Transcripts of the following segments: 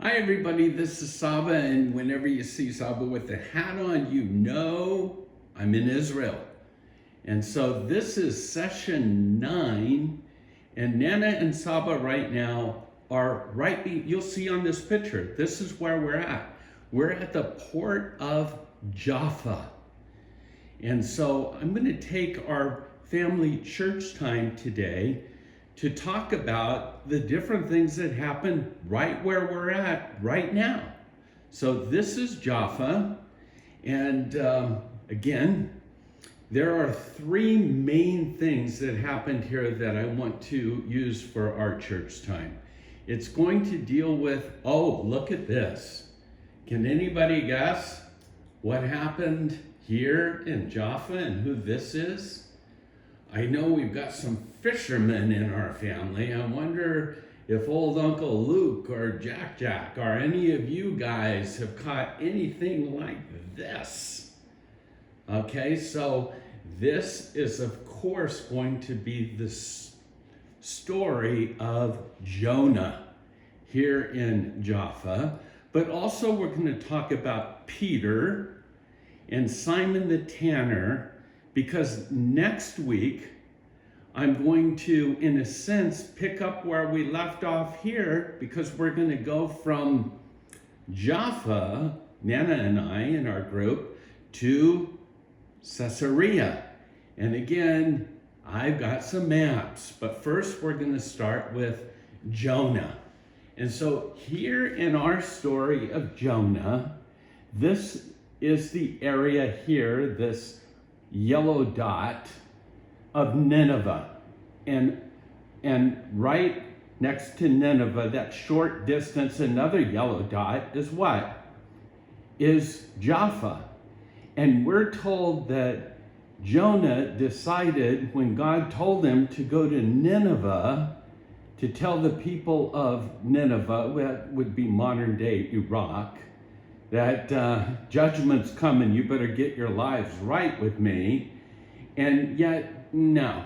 Hi everybody, this is Saba, and whenever you see Saba with the hat on, you know I'm in Israel. And so this is session 9, and Nana and Saba right now are you'll see on this picture, this is where we're at. We're at the port of Jaffa. And so I'm going to take our family church time today to talk about the different things that happen right where we're at right now. So this is Jaffa, and again, there are 3 main things that happened here that I want to use for our church time. It's going to deal with, oh, look at this. Can anybody guess what happened here in Jaffa and who this is? I know we've got some fishermen in our family. I wonder if old Uncle Luke or Jack or any of you guys have caught anything like this. Okay, so this is of course going to be the story of Jonah here in Jaffa, but also we're going to talk about Peter and Simon the Tanner, because next week I'm going to, in a sense, pick up where we left off here, because we're going to go from Jaffa, Nana and I in our group, to Caesarea. And again, I've got some maps, but first we're going to start with Jonah. And so here in our story of Jonah, this is the area here, this yellow dot of Nineveh, and right next to Nineveh, that short distance, another yellow dot is what? Is Jaffa. And we're told that Jonah decided, when God told him to go to Nineveh to tell the people of Nineveh, that would be modern day Iraq, that judgment's coming, you better get your lives right with me. And yet, no.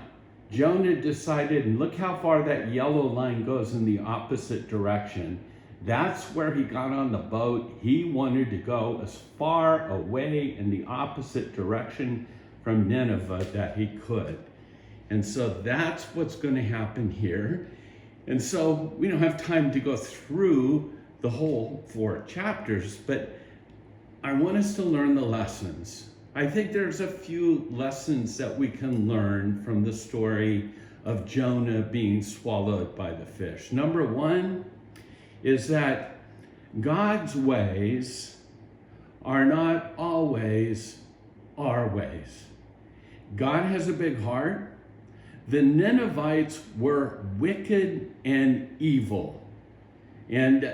Jonah decided, and look how far that yellow line goes in the opposite direction. That's where he got on the boat. He wanted to go as far away in the opposite direction from Nineveh that he could. And so that's what's going to happen here. And so we don't have time to go through the whole 4 chapters, but I want us to learn the lessons. I think there's a few lessons that we can learn from the story of Jonah being swallowed by the fish. Number 1 is that God's ways are not always our ways. God has a big heart. The Ninevites were wicked and evil. And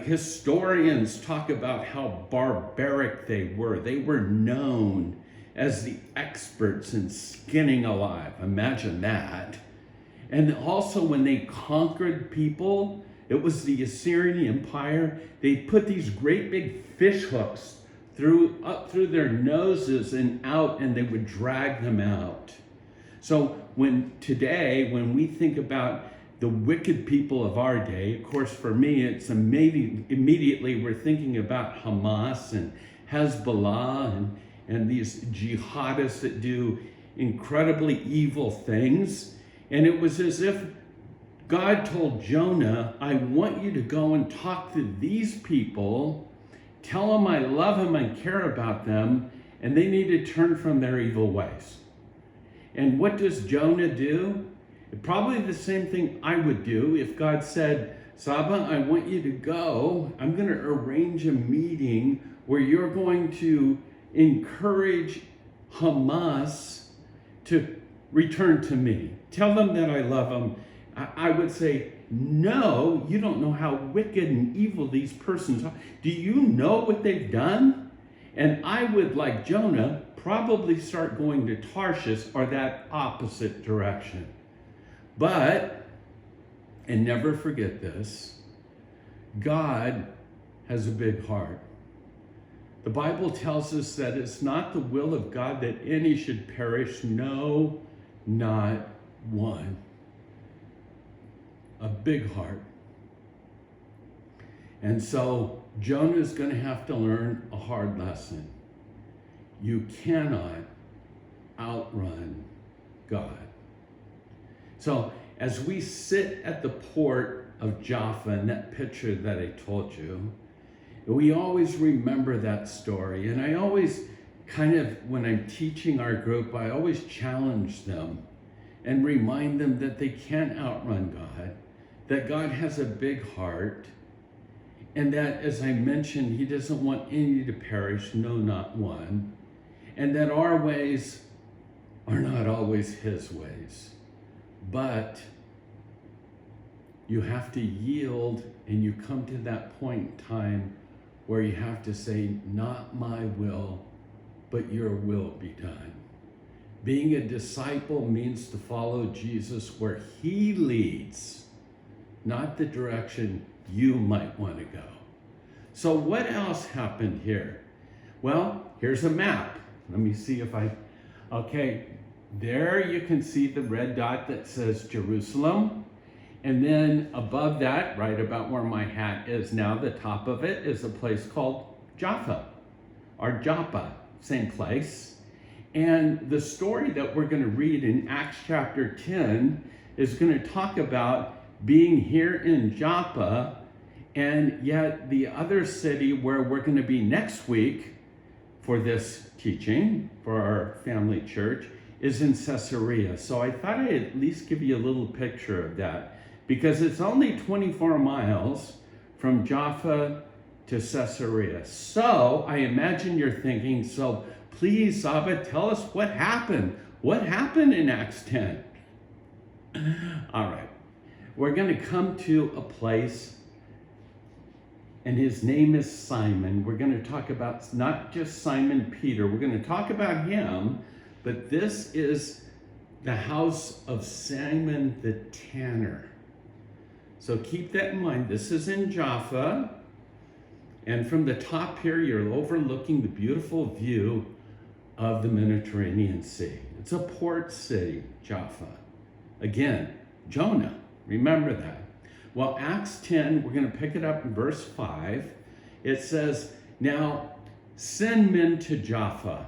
historians talk about how barbaric they were. They were known as the experts in skinning alive. Imagine that. And also when they conquered people, it was the Assyrian Empire. They put these great big fish hooks up through their noses and out, and they would drag them out. So when we think about the wicked people of our day, of course, for me, it's immediately we're thinking about Hamas and Hezbollah and these jihadists that do incredibly evil things. And it was as if God told Jonah, I want you to go and talk to these people, tell them I love them and care about them, and they need to turn from their evil ways. And what does Jonah do? Probably the same thing I would do if God said, Saba, I want you to go. I'm going to arrange a meeting where you're going to encourage Hamas to return to me. Tell them that I love them. I would say, no, you don't know how wicked and evil these persons are. Do you know what they've done? And I would, like Jonah, probably start going to Tarshish or that opposite direction. But, and never forget this, God has a big heart. The Bible tells us that it's not the will of God that any should perish, no, not one. A big heart. And so Jonah's going to have to learn a hard lesson. You cannot outrun God. So as we sit at the port of Jaffa in that picture that I told you, we always remember that story. And I always kind of, when I'm teaching our group, I always challenge them and remind them that they can't outrun God, that God has a big heart, and that, as I mentioned, he doesn't want any to perish, no, not one, and that our ways are not always his ways. But you have to yield, and you come to that point in time where you have to say, not my will, but your will be done. Being a disciple means to follow Jesus where he leads, not the direction you might want to go. So what else happened here? Well, here's a map. Let me see if okay, there you can see the red dot that says Jerusalem. And then above that, right about where my hat is now, the top of it is a place called Jaffa, or Joppa, same place. And the story that we're going to read in Acts chapter 10 is going to talk about being here in Joppa, and yet the other city where we're going to be next week for this teaching, for our family church, is in Caesarea. So I thought I'd at least give you a little picture of that, because it's only 24 miles from Jaffa to Caesarea. So I imagine you're thinking, so please, Saba, tell us what happened. What happened in Acts 10? All right. We're going to come to a place, and his name is Simon. We're going to talk about not just Simon Peter. We're going to talk about him, but this is the house of Simon the tanner. So keep that in mind. This is in Jaffa. And from the top here, you're overlooking the beautiful view of the Mediterranean Sea. It's a port city, Jaffa. Again, Jonah. Remember that. Well, Acts 10, we're going to pick it up in verse 5. It says, now send men to Jaffa.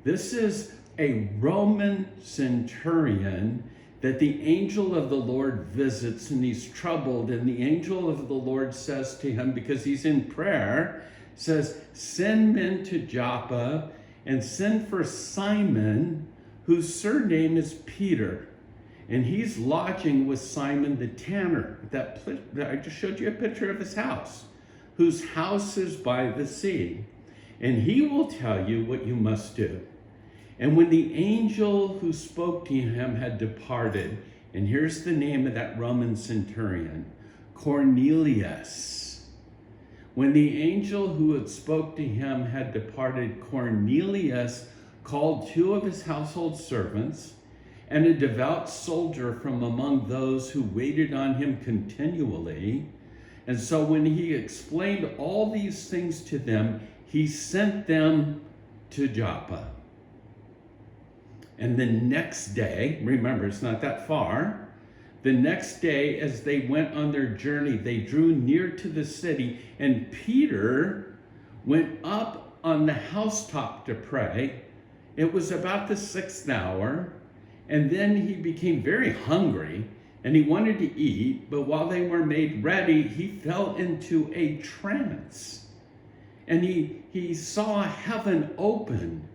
This is a Roman centurion that the angel of the Lord visits, and he's troubled, and the angel of the Lord says to him, because he's in prayer, says, send men to Joppa and send for Simon, whose surname is Peter. And he's lodging with Simon the tanner. I just showed you a picture of his house, whose house is by the sea. And he will tell you what you must do. And when the angel who spoke to him had departed, and here's the name of that Roman centurion, Cornelius. When the angel who had spoke to him had departed, Cornelius called 2 of his household servants and a devout soldier from among those who waited on him continually. And so when he explained all these things to them, he sent them to Joppa. And the next day, remember, it's not that far, the next day as they went on their journey, they drew near to the city, and Peter went up on the housetop to pray. It was about the 6th hour, and then he became very hungry, and he wanted to eat, but while they were made ready, he fell into a trance. And he saw heaven open,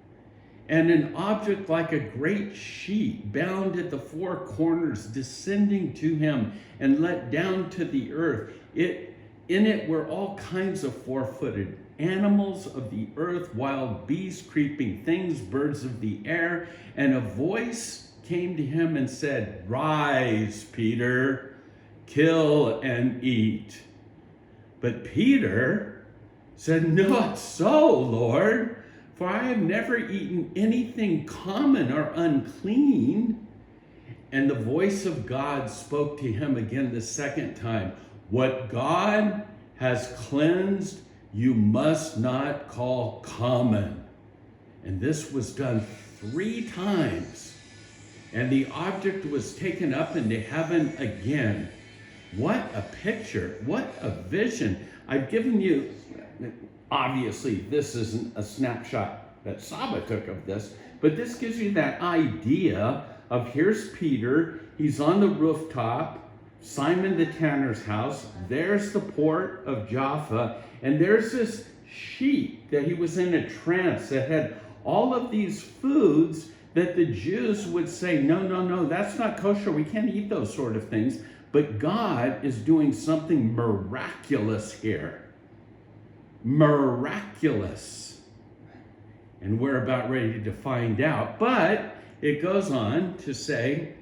and an object like a great sheet bound at the 4 corners descending to him and let down to the earth. In it were all kinds of 4-footed animals of the earth, wild beasts, creeping things, birds of the air. And a voice came to him and said, rise, Peter, kill and eat. But Peter said, not so, Lord. For I have never eaten anything common or unclean. And the voice of God spoke to him again the 2nd time. What God has cleansed, you must not call common. And this was done 3 times. And the object was taken up into heaven again. What a picture. What a vision. I've given you, obviously, this isn't a snapshot that Saba took of this, but this gives you that idea of here's Peter, he's on the rooftop, Simon the tanner's house, there's the port of Jaffa, and there's this sheep that he was in a trance that had all of these foods that the Jews would say, no, that's not kosher, we can't eat those sort of things. But God is doing something miraculous here. Miraculous. And we're about ready to find out. But it goes on to say,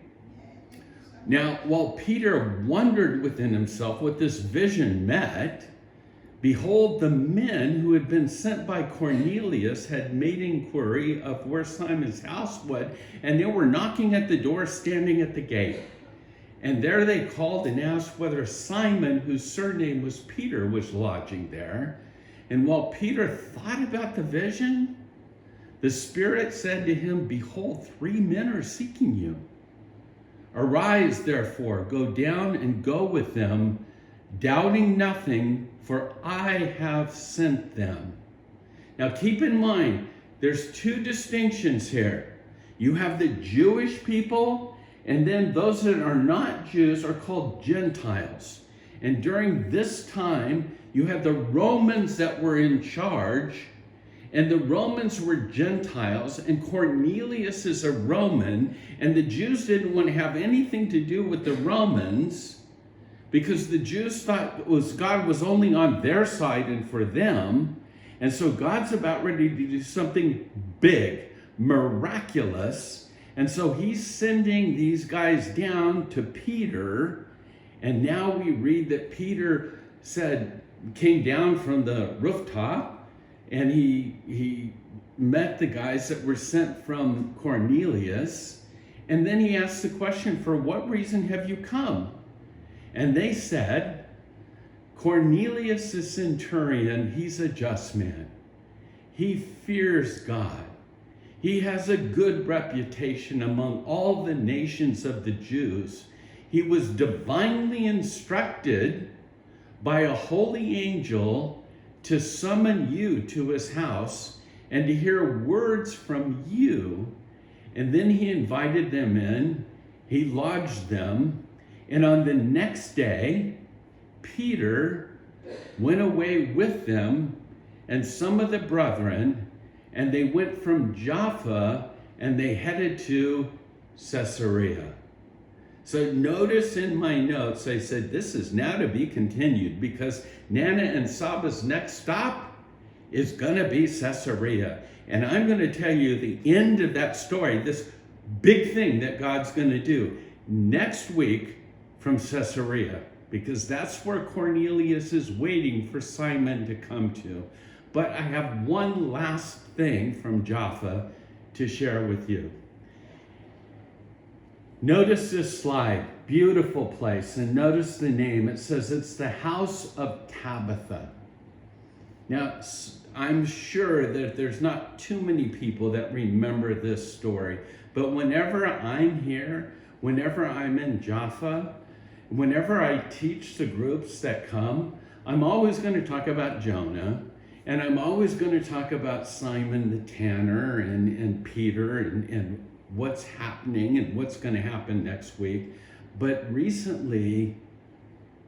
now, while Peter wondered within himself what this vision meant, behold, the men who had been sent by Cornelius had made inquiry of where Simon's house was, and they were knocking at the door, standing at the gate. And there they called and asked whether Simon, whose surname was Peter, was lodging there. And while Peter thought about the vision, the Spirit said to him, behold, 3 men are seeking you. Arise, therefore, go down and go with them, doubting nothing, for I have sent them. Now keep in mind, there's 2 distinctions here. You have the Jewish people, and then those that are not Jews are called Gentiles. And during this time, you had the Romans that were in charge, and the Romans were Gentiles, and Cornelius is a Roman, and the Jews didn't want to have anything to do with the Romans because the Jews thought God was only on their side and for them. And so God's about ready to do something big, miraculous. And so he's sending these guys down to Peter. And now we read that Peter came down from the rooftop, and he met the guys that were sent from Cornelius. And then he asked the question, for what reason have you come? And they said, Cornelius the centurion, he's a just man. He fears God. He has a good reputation among all the nations of the Jews. He was divinely instructed by a holy angel to summon you to his house and to hear words from you. And then he invited them in. He lodged them. And on the next day, Peter went away with them and some of the brethren, and they went from Jaffa and they headed to Caesarea. So notice in my notes, I said, this is now to be continued because Nana and Saba's next stop is going to be Caesarea. And I'm going to tell you the end of that story, this big thing that God's going to do next week from Caesarea, because that's where Cornelius is waiting for Simon to come to. But I have one last thing from Jaffa to share with you. Notice this slide, beautiful place, and notice the name. It says it's the house of Tabitha. Now, I'm sure that there's not too many people that remember this story, but whenever I'm here, whenever I'm in Jaffa, whenever I teach the groups that come, I'm always going to talk about Jonah. And I'm always going to talk about Simon the tanner and Peter and what's happening and what's going to happen next week. But recently,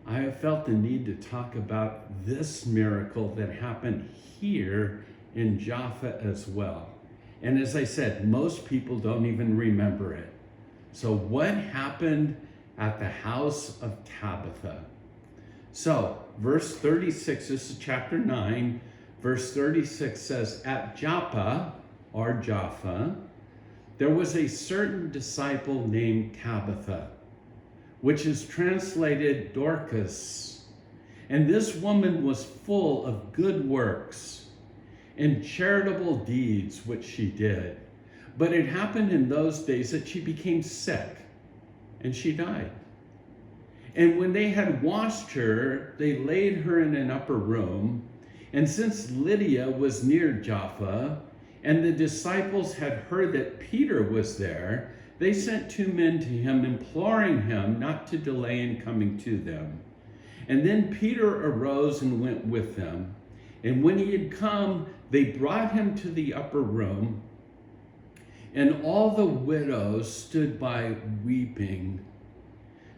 I have felt the need to talk about this miracle that happened here in Jaffa as well. And as I said, most people don't even remember it. So what happened at the house of Tabitha? So, verse 36, this is chapter 9. Verse 36 says, at Joppa, or Jaffa, there was a certain disciple named Tabitha, which is translated Dorcas. And this woman was full of good works and charitable deeds which she did. But it happened in those days that she became sick, and she died. And when they had washed her, they laid her in an upper room. And since Lydia was near Jaffa, and the disciples had heard that Peter was there, they sent 2 men to him, imploring him not to delay in coming to them. And then Peter arose and went with them. And when he had come, they brought him to the upper room. And all the widows stood by weeping,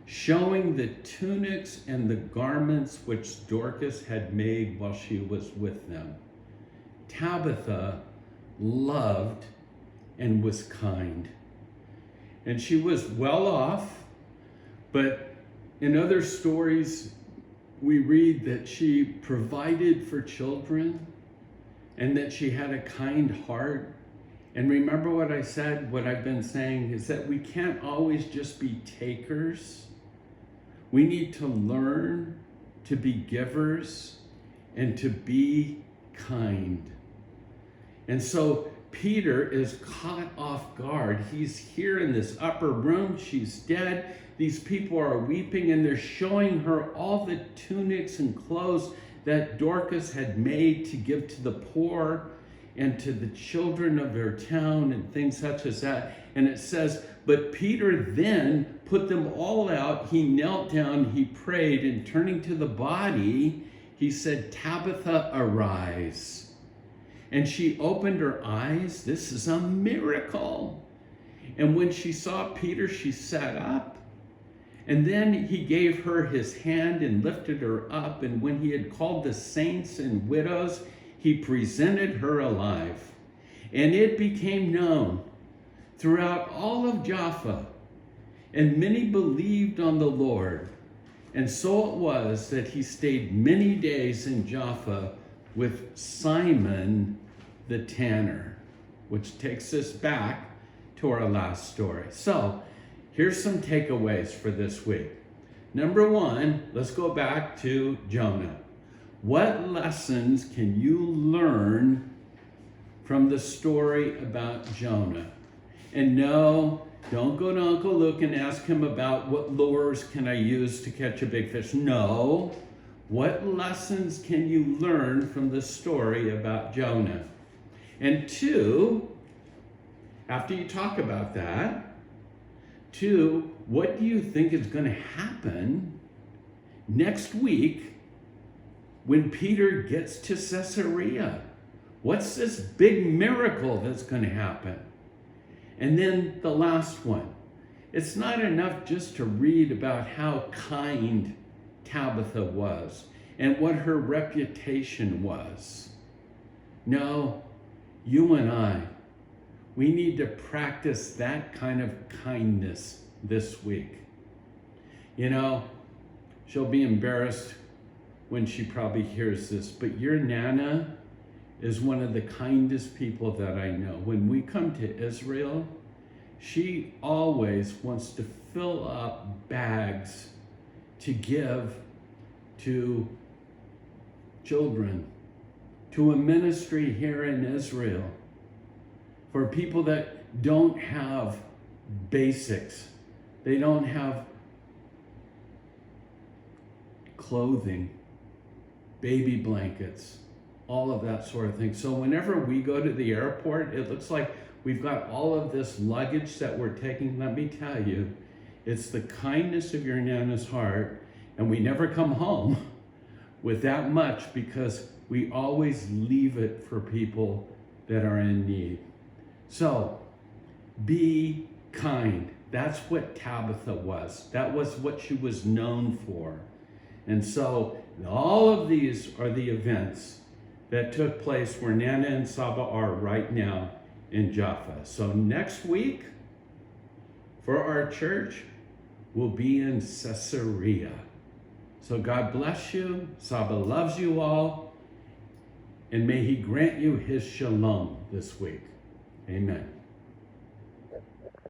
showing the tunics and the garments which Dorcas had made while she was with them. Tabitha loved and was kind. And she was well off, but in other stories, we read that she provided for children and that she had a kind heart. And remember what I said, what I've been saying, is that we can't always just be takers. We need to learn to be givers and to be kind. And so Peter is caught off guard. He's here in this upper room. She's dead. These people are weeping, and they're showing her all the tunics and clothes that Dorcas had made to give to the poor and to the children of their town and things such as that. And it says, but Peter then put them all out. He knelt down, he prayed, and turning to the body, he said, Tabitha, arise. And she opened her eyes. This is a miracle. And when she saw Peter, she sat up. And then he gave her his hand and lifted her up. And when he had called the saints and widows, he presented her alive. And it became known throughout all of Jaffa. And many believed on the Lord. And so it was that he stayed many days in Jaffa with Simon the tanner, which takes us back to our last story. So here's some takeaways for this week. Number 1, let's go back to Jonah. What lessons can you learn from the story about Jonah? And no, don't go to Uncle Luke and ask him about what lures can I use to catch a big fish. No, what lessons can you learn from the story about Jonah? And 2, after you talk about that, 2, what do you think is going to happen next week when Peter gets to Caesarea? What's this big miracle that's going to happen? And then the last one. It's not enough just to read about how kind Tabitha was and what her reputation was. No, you and I, we need to practice that kind of kindness this week. You know, she'll be embarrassed when she probably hears this, but your Nana is one of the kindest people that I know. When we come to Israel, she always wants to fill up bags to give to children, to a ministry here in Israel, for people that don't have basics. They don't have clothing, baby blankets, all of that sort of thing. So whenever we go to the airport, it looks like we've got all of this luggage that we're taking. Let me tell you, it's the kindness of your Nana's heart, and we never come home with that much because we always leave it for people that are in need. So be kind. That's what Tabitha was. That was what she was known for. And so all of these are the events that took place where Nana and Saba are right now in Jaffa. So next week for our church, we'll be in Caesarea. So God bless you. Saba loves you all. And may he grant you his shalom this week. Amen.